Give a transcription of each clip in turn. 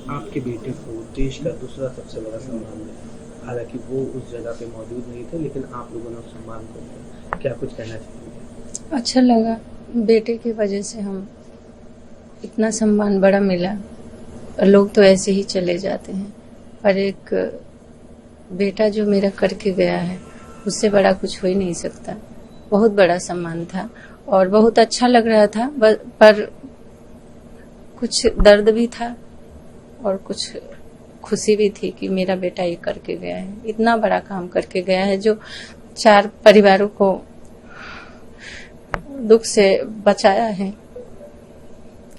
आपके बेटे को देश का दूसरा सबसे बड़ा सम्मान मिला। हालांकि वो उस जगह पे मौजूद नहीं थे, लेकिन आप लोगों ने उस सम्मान को दिया। क्या कुछ कहना चाहेंगे? अच्छा लगा, बेटे की वजह से हम इतना सम्मान बड़ा मिला। लोग तो ऐसे ही चले जाते हैं, पर एक बेटा जो मेरा करके गया है उससे बड़ा कुछ हो ही नहीं सकता। बहुत बड़ा सम्मान था और बहुत अच्छा लग रहा था, पर कुछ दर्द भी था और कुछ खुशी भी थी कि मेरा बेटा ये करके गया है, इतना बड़ा काम करके गया है जो 4 परिवारों को दुख से बचाया है।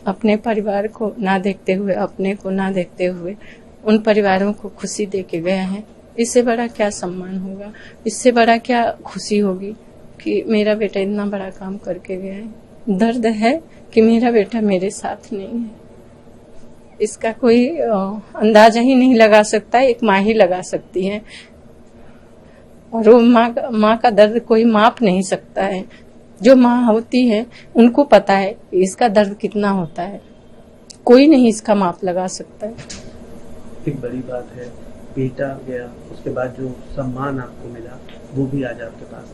अपने परिवार को ना देखते हुए, अपने को ना देखते हुए उन परिवारों को खुशी दे के गया है। इससे बड़ा क्या सम्मान होगा, इससे बड़ा क्या खुशी होगी कि मेरा बेटा इतना बड़ा काम करके गया है। दर्द है कि मेरा बेटा मेरे साथ नहीं है, इसका कोई अंदाजा ही नहीं लगा सकता, एक माँ ही लगा सकती है। और वो माँ का दर्द कोई माप नहीं सकता है। जो माँ होती है उनको पता है कि इसका दर्द कितना होता है, कोई नहीं इसका माप लगा सकता है। एक बड़ी बात है, बेटा गया, उसके बाद जो सम्मान आपको मिला वो भी आज आपके पास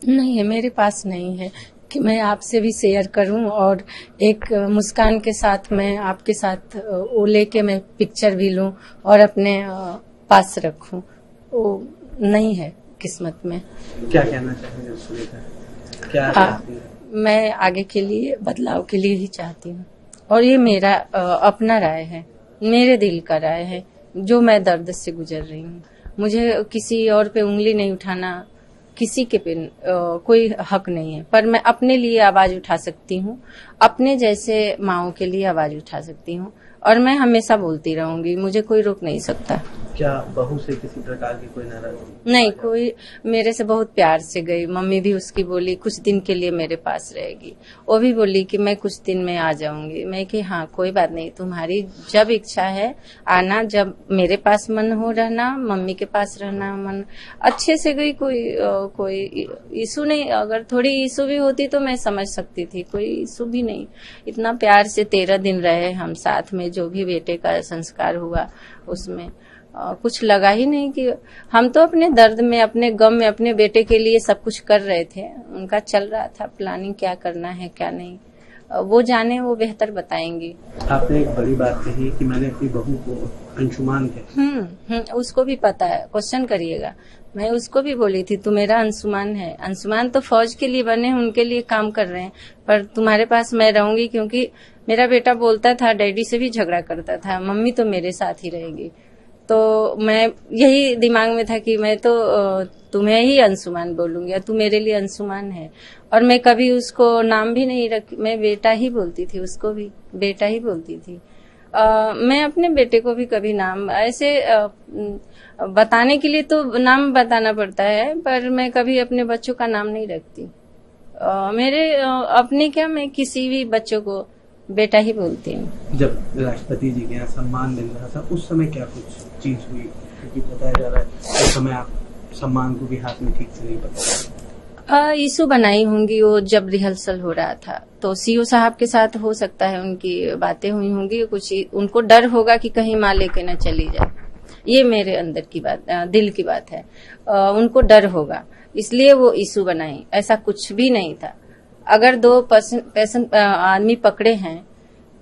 नहीं है, मेरे पास नहीं है कि मैं आपसे भी शेयर करूं और एक मुस्कान के साथ मैं आपके साथ वो लेके मैं पिक्चर भी लूं और अपने पास रखूं। वो नहीं है किस्मत में। क्या कहना चाहेंगे उसको लेकर? क्या मैं आगे के लिए बदलाव के लिए ही चाहती हूँ और ये मेरा अपना राय है, मेरे दिल का राय है, जो मैं दर्द से गुजर रही हूँ। मुझे किसी और पे उंगली नहीं उठाना, किसी के पे कोई हक नहीं है, पर मैं अपने लिए आवाज उठा सकती हूँ, अपने जैसे माओं के लिए आवाज उठा सकती हूँ और मैं हमेशा बोलती रहूंगी, मुझे कोई रोक नहीं सकता। क्या बहू से किसी प्रकार की कोई नाराजगी? नहीं, कोई मेरे से बहुत प्यार से गई। मम्मी भी उसकी बोली कुछ दिन के लिए मेरे पास रहेगी, वो भी बोली कि मैं कुछ दिन में आ जाऊंगी। मैं कि हाँ कोई बात नहीं, तुम्हारी जब इच्छा है आना, जब मेरे पास मन हो रहना, मम्मी के पास रहना मन। अच्छे से गई, कोई इशू नहीं। अगर थोड़ी इशू भी होती तो मैं समझ सकती थी, कोई इशू भी नहीं। इतना प्यार से 13 दिन रहे हम साथ में, जो भी बेटे का संस्कार हुआ उसमें कुछ लगा ही नहीं कि हम तो अपने दर्द में, अपने गम में, अपने बेटे के लिए सब कुछ कर रहे थे। उनका चल रहा था प्लानिंग, क्या करना है क्या नहीं, वो जाने, वो बेहतर बताएंगी। आपने एक बड़ी बात कही कि मैंने अपनी बहू को अंशुमान कहा। उसको भी पता है, क्वेश्चन करिएगा। मैं उसको भी बोली थी तू मेरा अंशुमान है। अंशुमान तो फौज के लिए बने, उनके लिए काम कर रहे हैं, पर तुम्हारे पास मैं रहूंगी क्योंकि मेरा बेटा बोलता था, डैडी से भी झगड़ा करता था, मम्मी तो मेरे साथ ही रहेगी। तो मैं यही दिमाग में था कि मैं तो तुम्हें ही अंशुमान बोलूंगी, या तू मेरे लिए अंशुमान है। और मैं कभी उसको नाम भी नहीं रखी, मैं बेटा ही बोलती थी, उसको भी बेटा ही बोलती थी। मैं अपने बेटे को भी कभी नाम ऐसे बताने के लिए तो नाम बताना पड़ता है, पर मैं कभी अपने बच्चों का नाम नहीं रखती। मेरे अपने क्या, मैं किसी भी बच्चों को बेटा ही बोलती हूँ। जब राष्ट्रपति जी के यहाँ सम्मान मिल रहा था उस समय क्या कुछ चीज हुई? क्योंकि बताया जा रहा है उस समय आप सम्मान को भी हाथ में ठीक से नहीं पकड़ा। इशू बनाई होंगी वो, जब रिहर्सल हो रहा था तो सीओ साहब के साथ हो सकता है उनकी बातें हुई होंगी, कुछ उनको डर होगा कि कहीं माँ लेके न चली जाए। ये मेरे अंदर की बात, दिल की बात है। उनको डर होगा, इसलिए वो इशू बनाई, ऐसा कुछ भी नहीं था। अगर 2 आदमी पकड़े हैं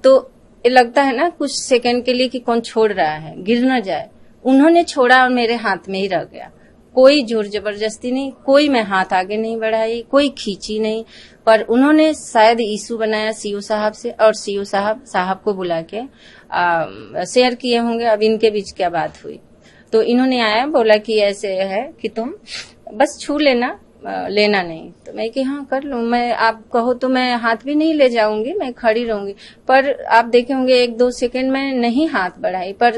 तो ये लगता है ना कुछ सेकंड के लिए कि कौन छोड़ रहा है, गिर न जाए। उन्होंने छोड़ा और मेरे हाथ में ही रह गया। कोई जोर जबरदस्ती नहीं, कोई मैं हाथ आगे नहीं बढ़ाई, कोई खींची नहीं, पर उन्होंने शायद इशू बनाया सीओ साहब से, और सीओ साहब को बुला के शेयर किए होंगे अब इनके बीच क्या बात हुई। तो इन्होंने आया, बोला कि ऐसे है कि तुम बस छू लेना, लेना नहीं। तो मैं कि हाँ कर लूं, मैं आप कहो तो मैं हाथ भी नहीं ले जाऊंगी, मैं खड़ी रहूंगी। पर आप देखे होंगे 1-2 सेकंड में नहीं हाथ बढ़ाई, पर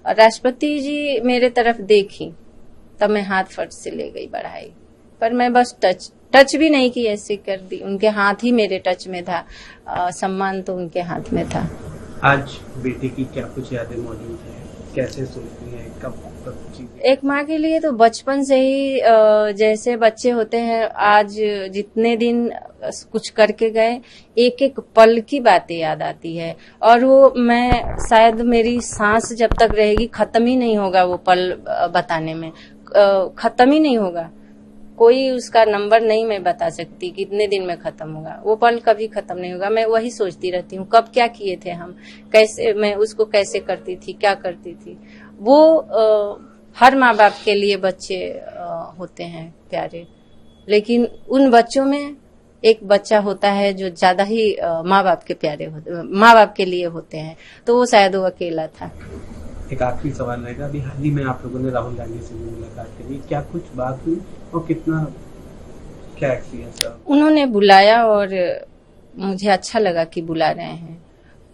राष्ट्रपति जी मेरे तरफ देखी तब मैं हाथ फट से ले गई बढ़ाई, पर मैं बस टच भी नहीं की, ऐसे कर दी। उनके हाथ ही मेरे टच में था, सम्मान तो उनके हाथ में था। आज बेटे की क्या कुछ यादें मौजूद है? कैसे सोचती हैं, कब चीजें? एक माँ के लिए तो बचपन से ही जैसे बच्चे होते हैं, आज जितने दिन कुछ करके गए, एक एक पल की बातें याद आती है। और वो मैं शायद मेरी सांस जब तक रहेगी खत्म ही नहीं होगा वो पल बताने में, खत्म ही नहीं होगा। कोई उसका नंबर नहीं मैं बता सकती कितने दिन में खत्म होगा, वो पल कभी खत्म नहीं होगा। मैं वही सोचती रहती हूँ कब क्या किए थे हम, कैसे मैं उसको कैसे करती थी, क्या करती थी। वो हर माँ बाप के लिए बच्चे होते हैं प्यारे, लेकिन उन बच्चों में एक बच्चा होता है जो ज्यादा ही माँ बाप के प्यारे होते, माँ बाप के लिए होते हैं, तो वो शायद वो अकेला था। एक आखिरी सवाल रहेगा, अभी हाल ही में आप लोगों ने राहुल गांधी से भी मुलाकात करी, क्या कुछ बात हुई और कितना क्या एक्सपीरियंस रहा? उन्होंने बुलाया और मुझे अच्छा लगा कि बुला रहे हैं।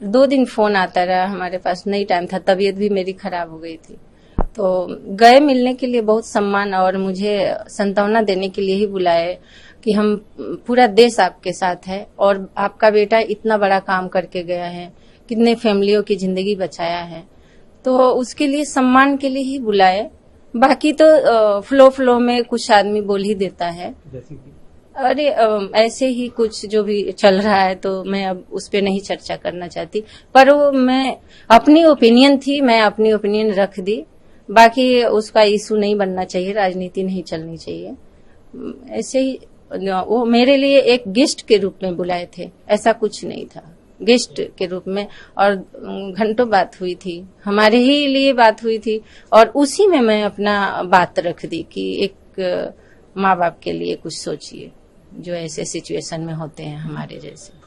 2 दिन फोन आता रहा, हमारे पास नहीं टाइम था, तबीयत भी मेरी खराब हो गई थी, तो गए मिलने के लिए, बहुत सम्मान और मुझे सांत्वना देने के लिए ही बुलाए कि हम पूरा देश आपके साथ है और आपका बेटा इतना बड़ा काम करके गया है, कितने फैमिलियों की जिंदगी बचाया है, तो उसके लिए सम्मान के लिए ही बुलाए। बाकी तो फ्लो में कुछ आदमी बोल ही देता है, जैसे कि अरे ऐसे ही कुछ जो भी चल रहा है, तो मैं अब उस पे नहीं चर्चा करना चाहती। पर वो मैं अपनी ओपिनियन थी, मैं अपनी ओपिनियन रख दी। बाकी उसका इशू नहीं बनना चाहिए, राजनीति नहीं चलनी चाहिए। ऐसे ही वो मेरे लिए एक गेस्ट के रूप में बुलाए थे, ऐसा कुछ नहीं था, गेस्ट के रूप में। और घंटों बात हुई थी, हमारे ही लिए बात हुई थी, और उसी में मैं अपना बात रख दी कि एक माँ बाप के लिए कुछ सोचिए जो ऐसे सिचुएशन में होते हैं हमारे जैसे।